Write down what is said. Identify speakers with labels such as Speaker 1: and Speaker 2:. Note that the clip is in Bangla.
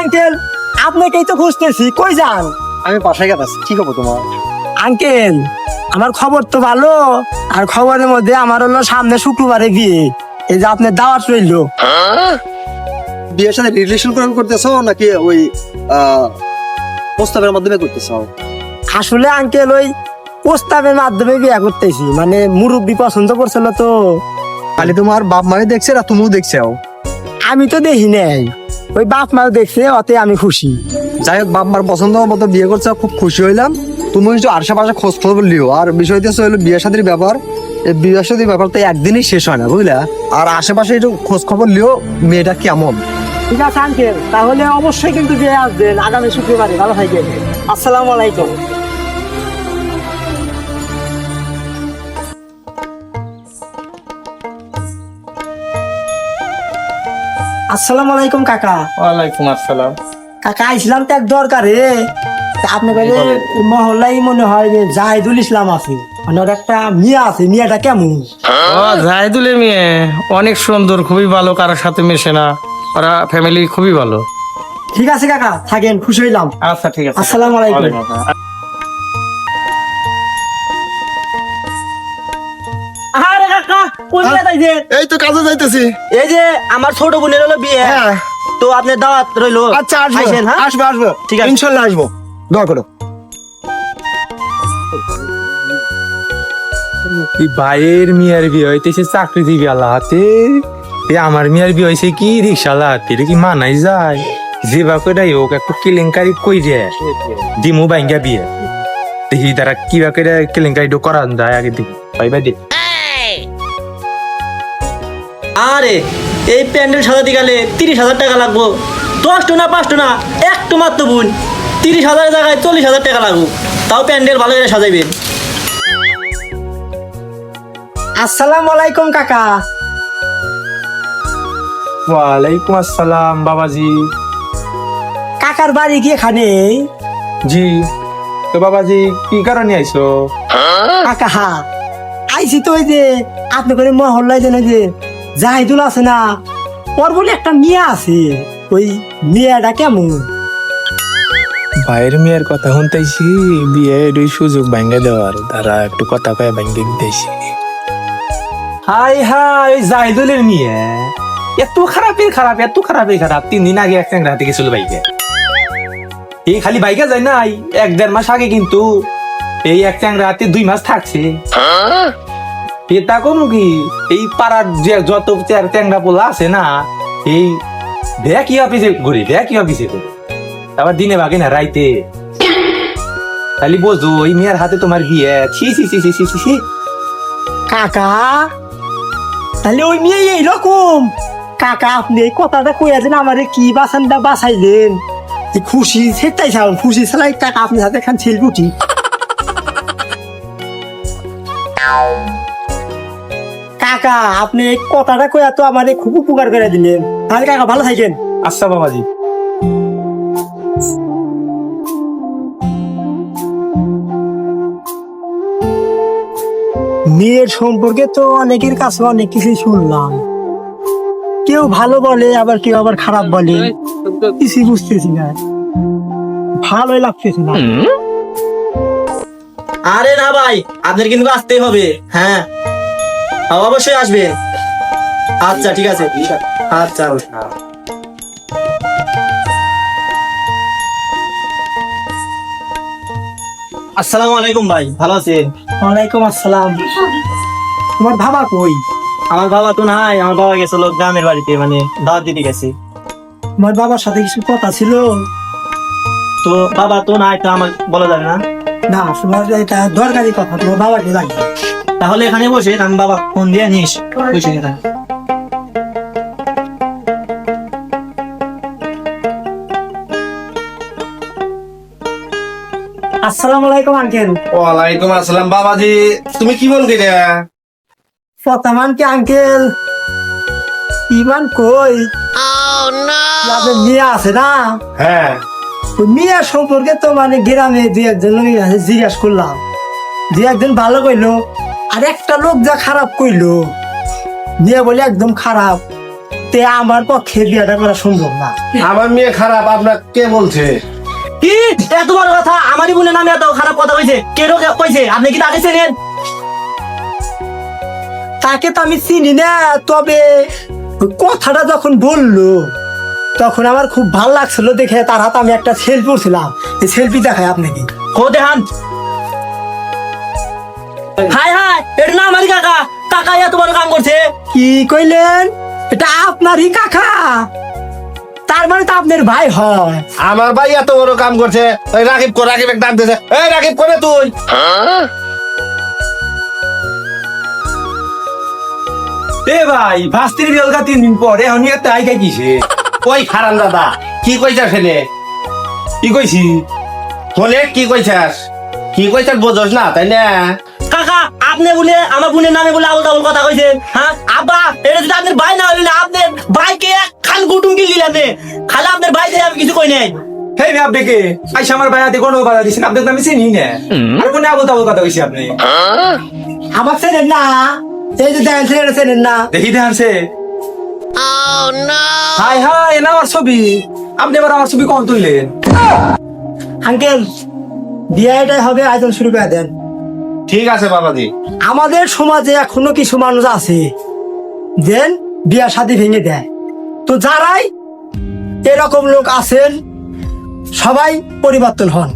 Speaker 1: আঙ্কেল, আপনাকেই তো খুঁজতেছি, কই যান?
Speaker 2: আমি বাসায় গেছি। কি খবর তোমার?
Speaker 1: আঙ্কেল, আমার খবর তো ভালো। আর খবরের মধ্যে আমার হলো সামনে শুক্রবারে বিয়ে। এই যে আপনার দাওয়াত রইলো।
Speaker 2: বিয়ের সাথে রিলেশন করতেছো নাকি ওই প্রস্তাবের মাধ্যমে করতেছো?
Speaker 1: আসলে আঙ্কেল ওই প্রস্তাবের মাধ্যমে বিয়ে করতেছি, মানে মুরব্বী পছন্দ করছিল তো।
Speaker 2: খালি তোমার বাপ মায়ে দেখছে না তুমিও দেখছো?
Speaker 1: আমি তো দেখি নাই, ওই বাপ মাও দেখছে, অতে আমি খুশি।
Speaker 2: যাই হোক, বাপ মার পছন্দ মতো বিয়ে করছে, খুব খুশি হইলাম। তুমি একটু আশেপাশে খোঁজ খবর লিও। আর বিষয়টা হলো বিয়ে শাদীর ব্যাপার। এই বিয়ে শাদীর ব্যাপার তো একদিনই শেষ হয় না, বুঝলা? আর আশেপাশে একটু খোঁজ খবর লিও, মেয়েটা কেমন।
Speaker 1: ঠিক আছে আঙ্কেল, তাহলে অবশ্যই কিন্তু বিয়ে আসবেন আগামী শুক্রবারে। ভালো থাকবেন। আসসালামু আলাইকুম। আসসালামু আলাইকুম কাকা।
Speaker 3: ওয়ালাইকুম আসসালাম।
Speaker 1: কাকা আইছিলাম তো এক দরকারে। আপনাদের মহল্লাই মনে হয় যে জাহিদুল ইসলাম আছে, মানে ওর একটা মিয়া আছে। মিয়াটা কেমন?
Speaker 3: ও জাহিদুলের মেয়ে অনেক সুন্দর, খুবই ভালো, কারোর সাথে মেশে না, ওরা ফ্যামিলি খুবই ভালো।
Speaker 1: ঠিক আছে কাকা, থাকেন, খুশি হইলাম।
Speaker 3: আচ্ছা ঠিক আছে।
Speaker 1: আসসালামু আলাইকুম।
Speaker 3: ওয়ালাইকুম আসসালাম।
Speaker 1: আরে কাকা, কোন বিয়ে যাইছেন?
Speaker 2: এই তো কাজে যাইতেছি।
Speaker 1: এই যে আমার ছোট বোনের হলো বিয়ে, তো আপনার দাওয়াত রইলো।
Speaker 2: আচ্ছা,
Speaker 1: আইসেন, হ্যাঁ?
Speaker 2: আসবো।
Speaker 1: ঠিক আছে।
Speaker 2: ইনশাল্লাহ আসবো, দোয়া করো।
Speaker 4: ভাইয়ের মিয়ার বিয়ে হইতেছে চাকরিজীবী আল্লাহ হাতে। আমার মিয়ার বিয়ে হয়েছে কি রিক্সাওয়ালা হাতে, এটা কি মানাই যায়? যে বা করে হোক একটু কেলেঙ্কারি কই রে দিমু বাইঙ্গা বিয়ে দেখি তারা কি বা করে কেলেঙ্কারিটা করান যায় আগে দেখি ভাই ভাই দেখ।
Speaker 5: আরে এই প্যান্ডেল সাজাতে গেলে 30,000 টাকা লাগবো। 10টো না 5টো না, একটু মাত্র বোন 30,000 জায়গায় 40,000 টাকা লাগবো। তাও প্যান্ডেল ভালো করে সাজাইবেন।
Speaker 1: আসসালামু আলাইকুম কাকা।
Speaker 4: ওয়ালাইকুম আসসালাম বাবাজি।
Speaker 1: কাকার বাড়ি কি এখানে?
Speaker 4: জি, তো বাবাজি কি কারণে আইছো?
Speaker 1: কাকা আইছি তো ওই যে আপনি করে মহল্লায় যেন যে জাহিদুল আছে না, ওর বলে একটা মিয়া আছে। ওই মিয়াটা কেমন?
Speaker 4: ভাইয়ের মেয়ের কথা শুনতেছি, বিয়ের ওই সুযোগ ভাঙ্গে দেওয়ার, তারা একটু কথা কয়ে ভাঙ্গে দিতেছি। হাই হাই, ওই জাহিদুলের মেয়ে এত খারাপের খারাপ, এত খারাপের খারাপ। 3 দিন আগে এক ট্যাংরা হাতে গেছিল বাইকে। এই খালি বাইকে যায় নাই, 1-1.5 মাস আগে কিন্তু এই এক ট্যাংরা হাতে 2 মাস থাকছে। এটা কম কি এই পাড়ার যে যত ট্যাংরা পোলা আছে না, এই দেখি অফিসে ঘুরি, দেখি অফিসে ঘুরি, আবার দিনে ভাগে না রাইতে। খালি বোঝো ওই মেয়ের হাতে তোমার বিয়ে। ছি ছি ছি ছি ছি ছি ছি।
Speaker 1: কাকা তাহলে ওই মেয়ে এইরকম? কাকা আপনি এই কথাটা কইয়াছেন, আমারে কি বাসানটা বাসাইলেন। খুশি সেটাই চান, খুশি ছাড়াই কাকা আপনি হাতে খান ছেলগুটি। কাকা আপনি এই কথাটা কইয়া তো আমারে খুব উপকার করে দিলেন। তাহলে কাকা ভালো থাকেন।
Speaker 4: আচ্ছা বাবাজি।
Speaker 1: মেয়ের সম্পর্কে তো অনেকের কাছে অনেক কিছুই শুনলাম। কেউ ভালো বলে, আবার কেউ আবার খারাপ বলে। কিছুই বুঝতেছি না, ভালোই লাগতেছে না।
Speaker 5: আরে না ভাই, আপনার কিন্তু আসতেই হবে। হ্যাঁ অবশ্যই আসবেন। আচ্ছা ঠিক আছে। আচ্ছা আসসালামু আলাইকুম ভাই, ভালো আছেন?
Speaker 1: ওয়ালাইকুম আসসালাম। তোমার বাবা কই?
Speaker 5: আমার বাবা তো নাই, আমার বাবা গেছিল গ্রামের বাড়িতে, মানে দাওয়াত দিতে গেছে।
Speaker 1: তোমার বাবার সাথে কিছু কথা ছিল?
Speaker 5: তো বাবা তো নাই, তো আমার বলা যাবে না।
Speaker 1: না, তোমার এটা দরকারি কথা, তোমার বাবাকে লাগবে।
Speaker 5: তাহলে এখানে বসে আমি বাবা ফোন দিয়ে নিস বসে এখানে।
Speaker 1: আসসালামু আলাইকুম আঙ্কেল।
Speaker 3: ওয়ালাইকুম আসসালাম বাবাজি। তুমি কি বলতে রে?
Speaker 1: ফতামান কি আঙ্কেল? ইমান কই? আপনার মিয়া আছে না?
Speaker 3: হ্যাঁ।
Speaker 1: ওই মিয়া সম্পর্কে তো মানে গ্রামে 2-1 লোকের কাছে জিজ্ঞাসা করলাম। 2-1 ভালো কইলো, আর একটা লোক যা খারাপ কইলো। মিয়া বলে একদম খারাপ। মুহূর্তে আমার পক্ষে বিয়েটা করা সম্ভব না।
Speaker 6: আমার মেয়ে খারাপ আপনার কে বলছে?
Speaker 5: কি এত বড় কথা? আমারই বোনের নামে এত খারাপ কথা কইছে? কে কইছে? আপনি কি তাকে চেনেন?
Speaker 1: তাকে তো আমি চিনি না, তবে ওই কথাটা যখন বললো তখন আমার খুব ভালো লাগছিল দেখে। তার হাতে আমি একটা সেলফি করছিলাম, এই সেলফি দেখায় আপনাকে।
Speaker 5: কো দেখান। হাই হাই, এটা না আমারই কাকা। কাকা এত বড় কাম করছে।
Speaker 1: কি কইলেন? এটা আপনারই কাকা? তার মানে তো আপনার ভাই হয়।
Speaker 6: আমার ভাই এত বড় কাম করছে। ওই রাকিব কো, রাকিব এক ডাক দিয়েছে। এই রাকিব করে তুই।
Speaker 4: এ ভাই ভাস্তির বিয়েলগা 3 দিন পর এখন এত আইকা কিসে?
Speaker 6: ওই খারান দাদা কি কইছাস ফেলে?
Speaker 4: কি কইছি?
Speaker 6: ফোনে কি কইছাস? কি কইছাস বোঝস না তাই না?
Speaker 5: কাকা আপনি বলে আমার বোনের নামে বলে আবল তাবল কথা কইছেন? হ্যাঁ আব্বা, এটা যদি আপনার ভাই না হলে না, আপনার ভাইকে এক খান গুটুম কি দিলেন? খালি আপনার ভাই দিয়ে আমি কিছু কই নাই।
Speaker 4: হে মি আপনি কে? আইসা আমার ভাই হাতে কোনো বাধা দিছেন, আপনাকে তো আমি চিনি না। আর কোনে আবল তাবল কথা কইছি আপনি?
Speaker 1: আমার চেনেন না? এই যে দেখেন, ছেলেটা চেনেন না?
Speaker 4: দেখি দেখানছে। হাই হাই, এনা আমার ছবি। আপনি আবার আমার ছবি কখন তুইলেন?
Speaker 1: আঙ্কেল, বিয়েটাই হবে, আয়োজন শুরু করে দেন।
Speaker 6: ঠিক আছে বাবাজি।
Speaker 1: আমাদের সমাজে এখনো কিছু মানুষ আছে যেন বিয়া শাদী ভেঙে দেয়। তো যারাই এরকম লোক আছেন সবাই পরিবর্তন হন।